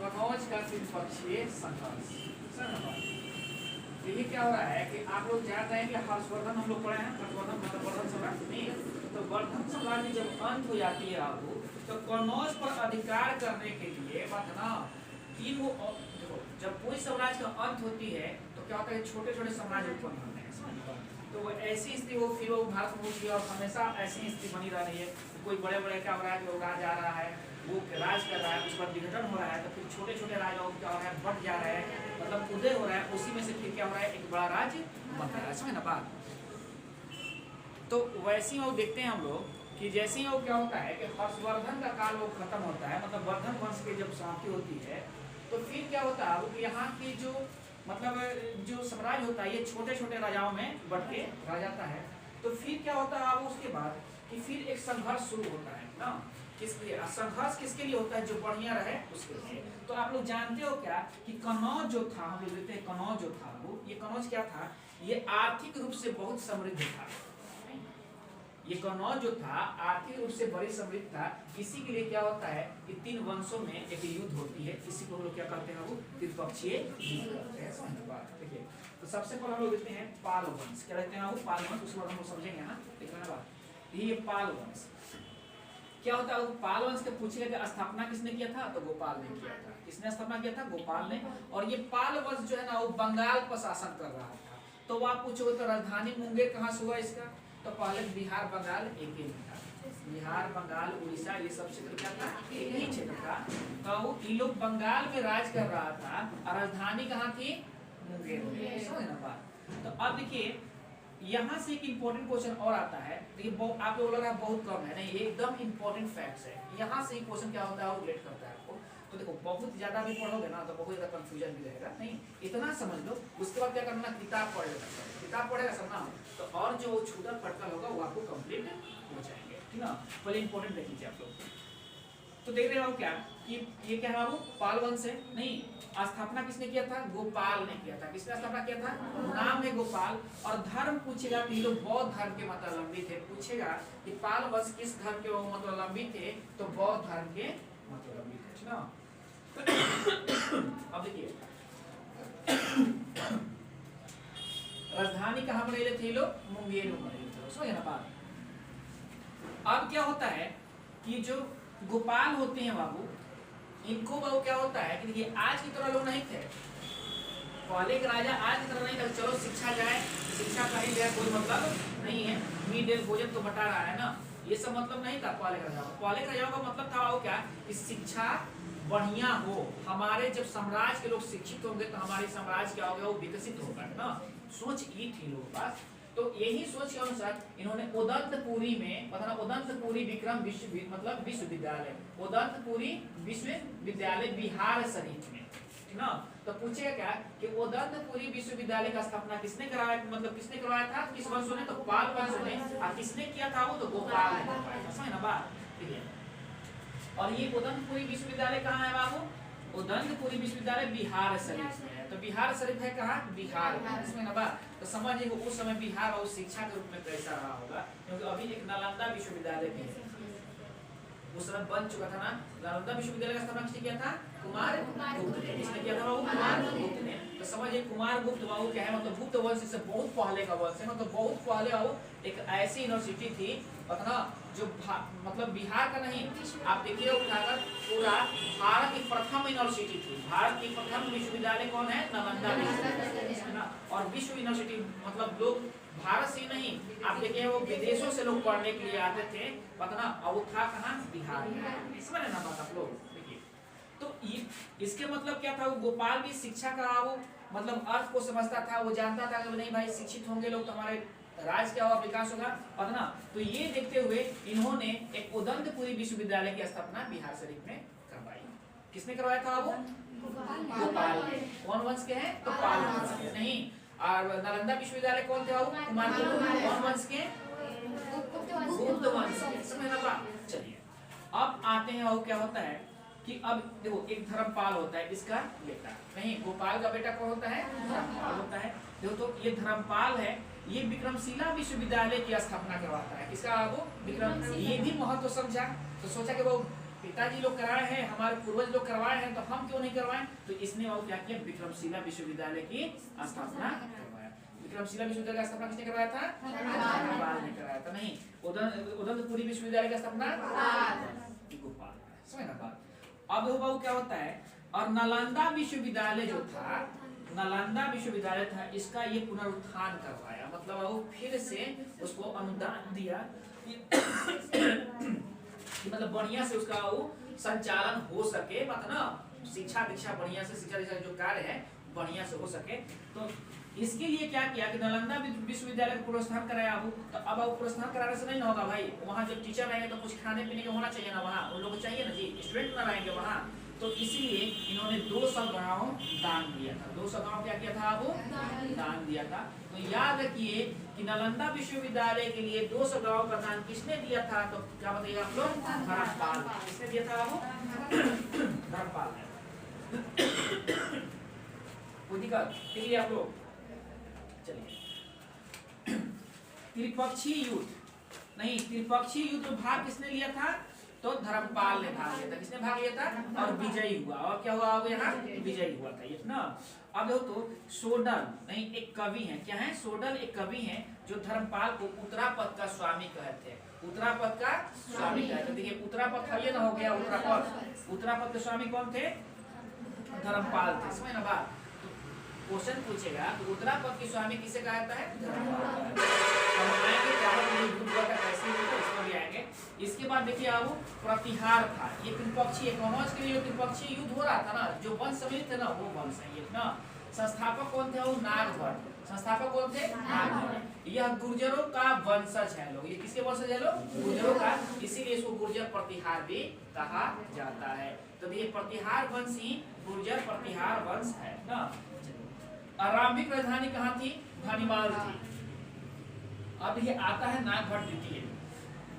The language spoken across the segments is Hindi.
कनौज का त्रिपक्षीय संघर्ष। तो ये क्या हो रहा है कि आप लोग जान रहे हैं कि हर्षवर्धन हम लोग पढ़े हैं, हर्षवर्धन मतलब वर्धन सम्राट नहीं, तो वर्धन साम्राज्य जब अंत हो जाती है आपको, तो कनौज पर अधिकार करने के लिए बात ना तीन वो देखो, जब कोई साम्राज्य का अंत होती है तो क्या होता है, छोटे छोटे साम्राज्य उत्पन्न होते हैं, तो वो ऐसी स्थिति वो फिर वो भारत में होती है और हमेशा ऐसी स्थिति बनी रह रही है। कोई बड़े बड़े क्या हो रहा है, लोग राज आ रहा है, वो राज कर रहा है, उस पर विघटन हो रहा है, तो फिर छोटे छोटे राजाओं क्या हो रहा है, बढ़ जा रहे हैं, मतलब उदय हो रहा है, उसी में से फिर क्या हो रहा है, एक बड़ा राज्य बन रहा है, समझ ना बात। तो वैसे ही वो देखते हैं हम लोग कि जैसे ही वो क्या होता है कि हर्षवर्धन का काल वो खत्म होता है, मतलब वर्धन वंश की जब समाप्ति होती है, तो फिर क्या होता है वो यहाँ की जो मतलब जो साम्राज्य होता है ये छोटे छोटे राजाओं में बढ़ के रह जाता है। तो फिर क्या होता है अब उसके बाद कि फिर एक संघर्ष शुरू होता है ना, किसके लिए संघर्ष किसके लिए होता है, जो बढ़िया रहे उसके लिए। तो आप लोग जानते हो क्या कि कनौज जो था, हम लोग देखते हैं कनौज जो था वो, ये कनौज क्या था, ये आर्थिक रूप से बहुत समृद्ध था। ये कनौज जो था आर्थिक रूप से बड़ी समृद्ध था। इसी के लिए क्या होता है कि तीन वंशों में एक युद्ध होती है, इसी को हम लोग क्या कहते हैं, वो त्रिपक्षीय युद्ध कहते हैं, समझ बात। ठीक है, तो सबसे पहले हम लोग देखते हैं पाल वंश, क्या कहते हैं वो पाल वंश, उसके बाद हम लोग समझेंगे ना, देखना बात। ये पाल वंश क्या होता है, वो पाल वंश के पूछेगा कि स्थापना किसने किया था, तो गोपाल ने किया था। किसने स्थापना किया था, गोपाल ने। और ये पाल वंश जो है ना वो बंगाल पर शासन कर रहा था। तो वो आप पूछोगे तो राजधानी मुंगेर कहाँ से हुआ इसका, तो पहले बिहार बंगाल एक ही था, बिहार बंगाल उड़ीसा ये सब क्षेत्र क्या था, एक ही क्षेत्र था। तो ये लोग बंगाल में राज कर रहा था और राजधानी कहाँ थी, मुंगेर में, समझ ना बात। तो अब देखिए यहाँ से एक इम्पोर्टेंट क्वेश्चन और आता है, देखिए आप लोग लग रहा है बहुत कम है, नहीं ये एकदम इम्पोर्टेंट फैक्ट्स है। यहाँ से क्वेश्चन क्या होता है वो रिलेट करता है आपको। तो देखो बहुत ज्यादा भी पढ़ोगे ना तो बहुत ज्यादा कंफ्यूजन भी रहेगा, नहीं इतना समझ लो, उसके बाद क्या करना, किताब पढ़ लेना, किताब पढ़ेगा सब ना, तो और जो छूटा फटका होगा वो आपको कंप्लीट हो जाएंगे, ठीक ना। पहले इंपॉर्टेंट देख लीजिए आप लोग। तो देख रहे हो क्या कि ये क्या है, वो पाल वंश है, नहीं स्थापना किसने किया था, गोपाल ने किया था। किसने स्थापना किया था, नाम है गोपाल। और धर्म पूछेगा कि लोग बौद्ध धर्म के मतलबी थे, पूछेगा कि पाल वंश किस धर्म के मतलबी थे, तो बौद्ध धर्म के मतलबी थे, ठीक ना। अब देखिए राजधानी कहाँ बने थे लोग, मुंगेर में बने थे, समझ ना बात। अब क्या होता है कि जो गोपाल होते हैं बाबू, इनको बाबू क्या होता है कि देखिए आज की तरह लोग नहीं थे, पहले के राजा आज की तरह नहीं था, चलो शिक्षा जाए, शिक्षा कहीं जाए कोई मतलब नहीं है, मिड डे भोजन तो बटा रहा है ना, ये सब मतलब नहीं था पहले के राजाओं। पहले के राजाओं का मतलब था वो क्या कि शिक्षा बढ़िया हो, हमारे जब साम्राज्य के लोग शिक्षित होंगे तो हमारी साम्राज्य क्या होगा, वो विकसित होगा ना, सोच ये थी लोगों के पास। तो यही सोच के अनुसार इन्होंने उदंतपुरी में, पता ना उदंतपुरी विक्रम विश्व मतलब विश्वविद्यालय, उदंतपुरी विश्वविद्यालय बिहार शरीफ में, ठीक ना। तो पूछेगा क्या कि उदंतपुरी विश्वविद्यालय का स्थापना किसने कराया, मतलब किसने करवाया था, किस वंशों ने, तो पाल वंशों ने। और किसने किया था वो, तो गोपाल ने करवाया, समझ ना बात, ठीक है। और ये उदंतपुरी विश्वविद्यालय कहाँ है बाबू, उदंतपुरी विश्वविद्यालय बिहार शरीफ में है। तो बिहार शरीफ है कहाँ, बिहार में, इसमें ना बात। तो समझिए उस समय बिहार और शिक्षा के रूप में कैसा रहा होगा, क्योंकि अभी एक नालंदा विश्वविद्यालय भी है, उस समय बन चुका था ना। नालंदा विश्वविद्यालय का स्थापना किसने किया था, कुमार गुप्त ने। किसने किया था बाबू, कुमार गुप्त ने। तो समझिए कुमार गुप्त बाबू क्या है, मतलब गुप्त वंश से बहुत पहले का वंश है, मतलब बहुत पहले और एक ऐसी यूनिवर्सिटी थी, पता ना जो मतलब बिहार का नहीं, आप देखिए उठाकर पूरा भारत की प्रथम यूनिवर्सिटी थी। भारत की प्रथम विश्वविद्यालय कौन है, नालंदा विश्वविद्यालय ना। और विश्व यूनिवर्सिटी मतलब लोग भारत से नहीं, आप देखिए वो विदेशों से लोग पढ़ने के लिए आते थे, पता ना, और वो था कहाँ, बिहार में, समझ ना बात आप लोग। देखिए तो ये इसके मतलब क्या था, वो गोपाल भी शिक्षा का वो मतलब अर्थ को समझता था, वो जानता था कि नहीं भाई शिक्षित होंगे लोग तो हमारे राज्य क्या होगा, विकास होगा, पता ना। तो ये देखते हुए इन्होंने एक उदंतपुरी विश्वविद्यालय की स्थापना बिहार शरीफ में करवाई। किसने करवाया था वो, गोपाल ने। कौन वंश के हैं, तो पाल वंश के, नहीं। और नालंदा विश्वविद्यालय कौन थे बाबू, कुमार गुप्त। कौन वंश के, गुप्त वंश के, समझ ना बात। चलिए अब आते हैं, और क्या होता है कि अब देखो एक धर्मपाल होता है, इसका बेटा, नहीं गोपाल का बेटा कौन होता है, धर्मपाल होता है। देखो तो ये धर्मपाल है, ये विक्रमशिला विश्वविद्यालय की स्थापना करवाता है। किसका वो, विक्रम। ये भी महत्व समझा, तो सोचा कि वो पिताजी लोग कराए हैं, हमारे पूर्वज लोग करवाए हैं, तो हम क्यों नहीं करवाएं? तो इसने वो क्या किया, विक्रमशिला विश्वविद्यालय की स्थापना करवाया। विक्रमशिला विश्वविद्यालय की स्थापना किसने करवाया था? धर्मपाल ने कराया था। नहीं, उदंतपुरी विश्वविद्यालय की स्थापना गोपाल। समझ ना बात। अब वो क्या होता है, और नालंदा विश्वविद्यालय जो था, नालंदा विश्वविद्यालय था, इसका ये पुनरुत्थान करवाया, मतलब वो फिर से उसको अनुदान दिया मतलब बढ़िया से उसका वो संचालन हो सके, मतलब शिक्षा दीक्षा बढ़िया से, शिक्षा दीक्षा जो कार्य है बढ़िया से हो सके। तो इसके लिए क्या किया कि नालंदा विश्वविद्यालय को प्रोत्साहन कराया। अब वो प्रोत्साहन कराने से नहीं होगा भाई, वहाँ जब टीचर रहेंगे तो कुछ खाने पीने का होना चाहिए ना, वहाँ उन लोगों को चाहिए ना जी, स्टूडेंट ना रहेंगे वहाँ। तो इसलिए इन्होंने 200 गाँव दान दिया था। 200 गाँव क्या किया था, वो दान दिया था। तो याद रखिए कि नालंदा विश्वविद्यालय के लिए 200 गाँव का दान किसने दिया था? तो क्या बताइए आप लोग? धर्मपाल। किसने दिया था वो? धर्मपाल ने। कोई दिक्कत? ठीक है आप लोग, चलिए। त्रिपक्षीय युद्ध, नहीं, त्रिपक्षीय युद्ध में भाग किसने लिया था? तो धर्मपाल ने भाग लिया था। किसने भाग लिया था? और विजयी हुआ। और क्या हुआ वो यहाँ? विजयी हुआ था ये ना। अब देखो तो सोडल, नहीं, एक कवि है, क्या है? सोडल एक कवि है जो धर्मपाल को उत्तरापद का स्वामी कहते हैं। उत्तरापद का स्वामी कहते हैं। देखिए उत्तरापद था, ये ना हो गया उत्तरापद। उत्तरापद के स्वामी कौन थे? धर्मपाल थे। समझ ना बात। क्वेश्चन पूछेगा तो उत्तरापद के स्वामी किसे कहा जाता है? धर्मपाल। इसके बाद देखिए अब प्रतिहार था, ये त्रिपक्षीय, कौनौज के लिए त्रिपक्षीय युद्ध हो रहा था ना, जो वंश सम्मिलित थे ना वो वंश है ये ना। संस्थापक कौन थे? वो नागभट्ट। संस्थापक कौन थे? नागभट्ट। यह गुर्जरों का वंशज है लोग। ये किसके वंशज है लोग? गुर्जरों का, इसीलिए इसको गुर्जर प्रतिहार भी कहा जाता है। तो ये प्रतिहार वंश ही गुर्जर प्रतिहार वंश है ना। आरंभिक राजधानी कहाँ थी? भनिमाल थी। अब ये आता है नागभट्ट द्वितीय,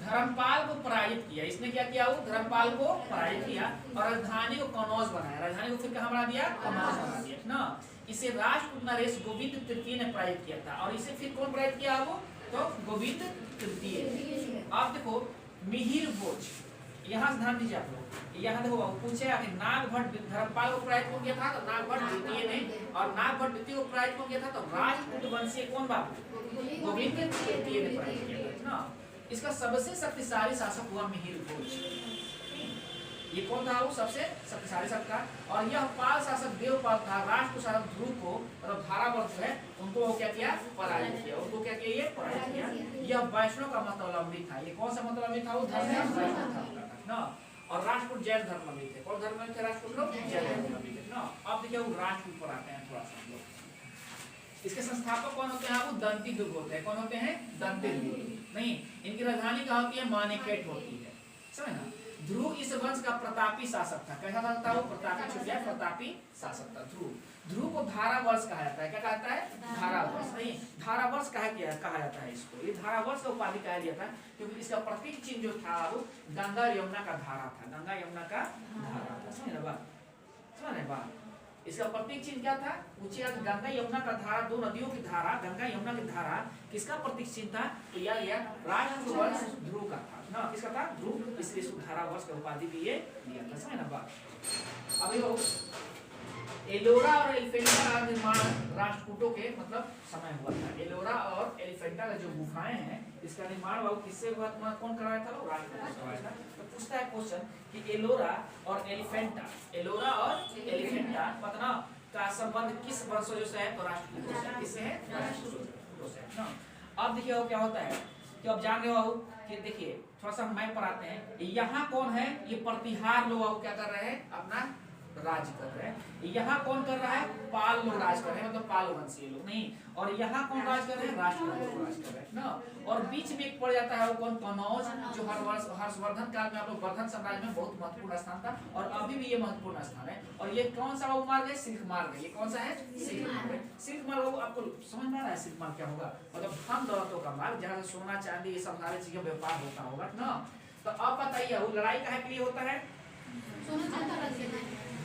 धर्मपाल को पराजित किया। इसने क्या किया? वो धर्मपाल को पराजित किया और राजधानी को कनौज बनाया। राजधानी को फिर कहाँ बना दिया? कनौज बना दिया ना। इसे राष्ट्रकूट नरेश गोविंद तृतीय ने पराजित किया था। और इसे फिर कौन पराजित किया? वो तो गोविंद तृतीय। आप देखो मिहिर भोज, यहाँ से ध्यान दीजिए आप लोग। यहाँ देखो पूछे नागभट्ट धर्मपाल को पराजित कौन किया था? तो नागभट्ट द्वितीय ने। और नागभट्ट द्वितीय को पराजित कौन किया था? तो राष्ट्रकूट वंशीय कौन बाबू? गोविंद तृतीय ने पराजित किया था ना। इसका सबसे शक्तिशाली शासक हुआ मिहिर भोज। ये कौन था? वो सबसे शक्तिशाली शासक था। और यह पाल शासक देवपाल था। राष्ट्र शासक ध्रुव को, मतलब धारावर्त है, उनको क्या किया? पराजित किया। उनको क्या किया? ये पराजित किया। यह वैष्णव का मतावलंबी था। ये कौन सा मतावलंबी था? वो धर्म था ना। और राष्ट्रकूट जैन धर्मावलंबी थे। कौन धर्मावलंबी थे? राष्ट्रकूट लोग जैन धर्मावलंबी थे ना। अब देखिए वो राष्ट्रकूट पर आते हैं थोड़ा सा हम लोग। इसके संस्थापक कौन होते हैं? वो दंती दुर्ग होते हैं। कौन होते हैं? दंती दुर्ग। नहीं, इनकी राजधानी कहाँ होती है? मानेकेट होती है। समझ ना। ध्रुव इस वंश का प्रतापी शासक था। कैसा था वो? प्रतापी, छुट गया, प्रतापी शासक था ध्रुव। ध्रुव को धारावर्ष कहा जाता है। क्या कहता है? धारावर्ष। नहीं, धारावर्ष कहा जाता है इसको। ये धारावर्ष का उपाधि कहा गया था क्योंकि इसका प्रतीक चिन्ह जो था वो गंगा यमुना का धारा था। गंगा यमुना का धारा था। समझ रहे बात। इसका प्रतीक चिन्ह क्या था? पूछिए, गंगा यमुना का धारा, दो नदियों की धारा, गंगा यमुना की धारा, किसका प्रतीक चिन्ह था? तो यह गया राष्ट्रवंश ध्रुव का था ना। किसका था? ध्रुव। इसलिए इसको धारावर्ष का उपाधि भी ये दिया था। समझ ना बात। अब ये एलोरा और एलिफेंटा का निर्माण राष्ट्रकूटों के मतलब समय हुआ था। एलोरा और एलिफेंटा का जो गुफाएं हैं, इसका निर्माण वो किससे हुआ? कौन करवाया था? वो राष्ट्रकूट करवाया था। तो पूछता है क्वेश्चन कि एलोरा और एलिफेंटा, एलोरा और एलिफेंटा पतना का संबंध किस वंशजों से है? तो राष्ट्रकूटों से। किससे है? राष्ट्रकूटों से ना। अब देखिए क्या होता है कि अब जान रहे हो कि देखिए थोड़ा सा मैप पर आते हैं। यहाँ कौन है? ये प्रतिहार लोग क्या कर रहे हैं? अपना राज कर रहे हैं। यहाँ कौन कर रहा है? पाल लोग राज कर रहे हैं, मतलब पाल वंशीय लोग। नहीं, और यहाँ कौन राज कर रहे हैं? राष्ट्रकूट लोग राज कर रहे हैं ना। और बीच में एक पड़ जाता है वो कौन? कनौज, जो हर्षवर्धन काल में आप लोग वर्धन साम्राज्य में बहुत महत्वपूर्ण स्थान था और अभी भी ये महत्वपूर्ण स्थान है। और ये कौन सा मार्ग है? सिल्क मार्ग है। ये कौन सा है? सिल्क मार्ग है। सिल्क मार्ग आपको समझ में आ रहा है? सिल्क मार्ग क्या होगा? मतलब धन दौलतों का मार्ग, जहाँ से सोना चांदी ये सब सारी चीजों व्यापार होता होगा ना। तो अब बताइए वो लड़ाई काहे के लिए होता है?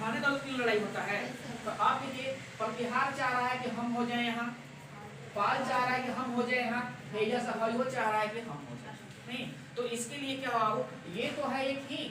खाने दौलत की लड़ाई होता है। तो आप देखिए प्रतिहार चाह रहा है कि हम हो जाए यहाँ, पाल चाह रहा है कि हम हो जाए यहाँ, भेजा सहयो चाह रहा है कि हम हो जाए। नहीं, तो इसके लिए क्या हुआ? ये तो है एक ही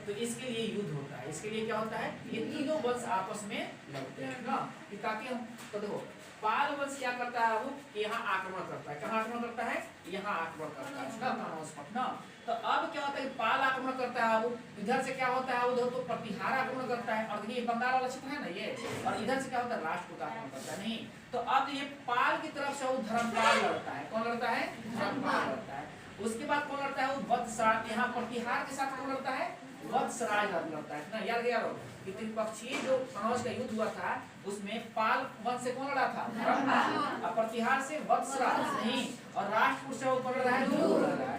तो इसके लिए युद्ध होता है। इसके लिए क्या होता है, ये तीनों वंश आपस में लड़ते हैं ना, कि ताकि हम तो देखो पाल वंश क्या करता है वो कि यहाँ आक्रमण करता है। कहाँ आक्रमण करता है, यहाँ आक्रमण करता है ना कनौज पर ना। तो अब क्या होता है कि पाल आक्रमण करता है, वो इधर से क्या होता है उधर तो प्रतिहार आक्रमण करता है, और ये बंगाल वाला क्षेत्र है ना ये, और इधर से क्या होता है राष्ट्रकूट आक्रमण करता है। नहीं तो अब ये पाल की तरफ से वो धर्मपाल लड़ता है। कौन लड़ता है, धर्मपाल लड़ता है। उसके बाद कौन लड़ता है, वो वत्सराज, यहाँ प्रतिहार के साथ कौन लड़ता है, वत्सराज लड़ता है ना। याद यार कि त्रिपक्षीय जो कनौज का युद्ध हुआ था उसमें पाल वंश से कौन लड़ा था, धर्मपाल, और प्रतिहार से वत्सराज नहीं, और राष्ट्रकूट से वो कौन लड़ रहा है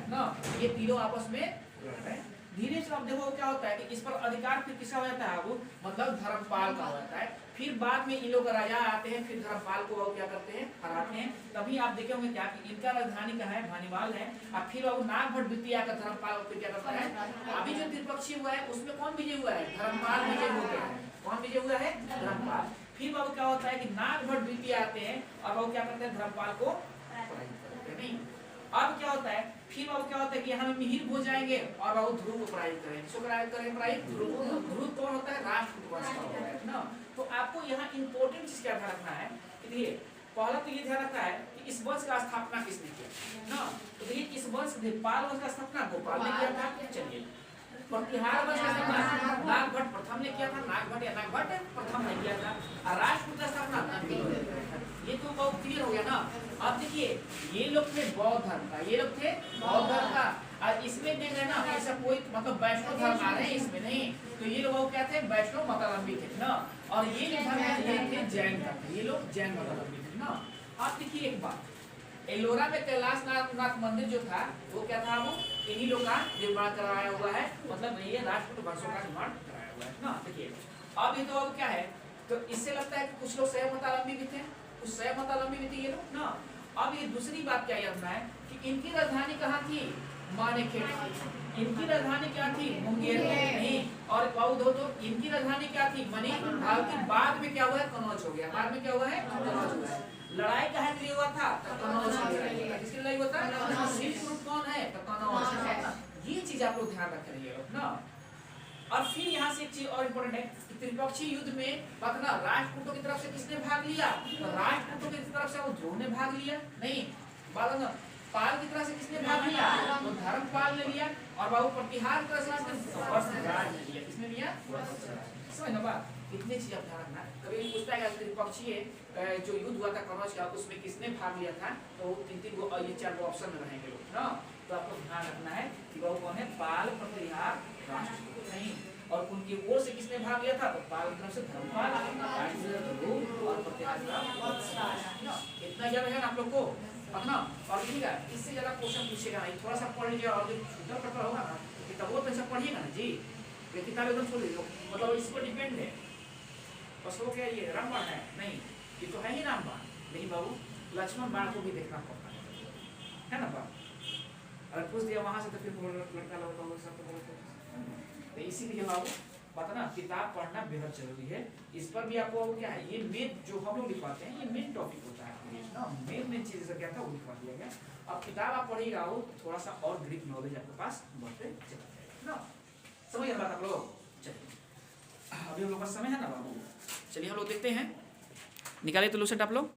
ना। ये तीनों आपस में लड़ रहे हैं। धीरे से अब देखो क्या होता है कि इस पर अधिकार फिर किसका हो जाता है, वो मतलब धर्मपाल का हो जाता है। फिर बाद में इन लोग राजा आते हैं, फिर धर्मपाल को वो क्या करते हैं, हराते हैं। तभी आप देखे होंगे क्या कि इनका राजधानी का है भानीवाल है, और फिर वो नागभट्ट द्वितीय आकर धर्मपाल को क्या करता है। अभी जो त्रिपक्षीय हुआ है उसमें कौन विजय हुआ है, धर्मपाल विजय हो गया है। कौन विजय हुआ है, धर्मपाल। फिर बाबू क्या होता है कि नागभट्ट द्वितीय आते हैं और वो क्या करते हैं, धर्मपाल को नहीं। अब क्या होता है, फिर बाबू क्या होता है कि हम मिहिर हो जाएंगे और बाबू ध्रुव को पराजित करेंगे। किसको पराजित करेंगे, ध्रुव कौन होता है, राष्ट्रकूट वंश का होता है ना। तो आपको यहाँ इंपॉर्टेंट चीज क्या ध्यान रखना है, देखिए पहला तो ये ध्यान रखना है कि इस वंश का स्थापना किसने किया ना। तो देखिए इस वंश पाल वंश का स्थापना गोपाल ने किया था। चलिए प्रतिहार वंश का स्थापना नागभट्ट प्रथम ने किया था, नागभट्ट या नागभट्ट प्रथम ने किया था, और राष्ट्रकूट का स्थापना ये तो बहुत क्लियर हो गया ना। अब देखिए ये लोग थे बौद्ध धर्म का, ये लोग थे बौद्ध धर्म का, और इसमें देख रहे ना ऐसा कोई मतलब वैष्णव धर्म आ रहे हैं इसमें नहीं। तो ये लोग क्या थे, वैष्णव मतावलंबी थे ना, और ये धर्म ये थे जैन धर्म, ये लोग जैन मतावलंबी थे ना। आप देखिए एक बात, एलोरा में कैलाश नाथ मंदिर जो था वो क्या था, वो इन्हीं लोग का निर्माण कराया हुआ है, मतलब ये राष्ट्रकूट वंशों का निर्माण कराया हुआ है ना। देखिए अब ये तो अब क्या है, तो इससे लगता है कि कुछ लोग शैव मतावलंबी भी थे, कुछ शैव मतावलंबी भी थे ये लोग ना। अब ये दूसरी बात क्या याद है कि इनकी राजधानी कहाँ थी, मानेखेड़ थी। इनकी राजधानी क्या थी, मुंगेर नहीं, और बौद्ध हो तो इनकी राजधानी क्या थी, मणि। बाद में क्या हुआ है, कनौज हो गया। बाद में क्या हुआ है, कनौज हुआ है। लड़ाई कहाँ के लिए हुआ था, कनौज की लड़ाई। किसकी लड़ाई हुआ था, सिल्क रूट कौन है, कनौज। ये चीज आप लोग ध्यान रख रहे हैं ना। और फिर यहाँ से एक चीज और इम्पोर्टेंट है, त्रिपक्षीय युद्ध में पतना राष्ट्रकूटों की तरफ से किसने भाग लिया, तो राष्ट्रकूटों की तरफ से वो ध्रुव ने भाग लिया नहीं, पाल की तरफ से किसने भाग लिया, तो धर्मपाल ने लिया, और बाबू प्रतिहार की तरफ से किसने, वत्सराज ने लिया। किसने लिया, समझ ना बात। इतने चीज आप ध्यान रखना। कभी पूछता है त्रिपक्षीय जो युद्ध हुआ था कनौज का उसमें किसने भाग लिया था, तो तीन गो ये 4 गो ऑप्शन में रहेंगे लोग ना। तो आपको ध्यान रखना है कि वो कौन है, पाल, प्रतिहार, राष्ट्रकूट नहीं, और उनकी ओर से किसने भाग लिया था, तो पाल की तरफ से धर्मपाल, राष्ट्रकूट और प्रतिहार वत्सराज। इतना याद है ना आप लोग को पढ़ना। और लिखिएगा, इससे ज्यादा क्वेश्चन पूछेगा नहीं, थोड़ा सा पढ़ लीजिए, और जो छूटा पेपर होगा ना किताब वो तो पढ़िएगा ना जी, ये किताब एकदम छोड़ दीजिए, मतलब इस पर डिपेंड है। बस हो गया, ये रामबाण है नहीं, ये तो है ही रामबाण, लेकिन बाबू लक्ष्मण बाण को भी देखना पड़ता है ना बाबू। अगर पूछ दिया वहां से तो फिर लड़का लड़का वो सब तो इसीलिए बाबू पता ना किताब पढ़ना बेहद जरूरी है। इस पर भी आपको क्या है, ये मेन जो हम लोग लिखवाते हैं ये मेन टॉपिक होता है ना, मेन चीज क्या था वो लिखवा दिया गया। अब किताब आप पढ़िएगा वो थोड़ा सा और ग्रिप नॉलेज आपके पास बढ़ते चला जाएगा ना। समझ बात आप लोग। चलिए अभी हम लोग का समय है ना बाबू, चलिए हम लोग देखते हैं, निकाले तो लो सेट आप लोग।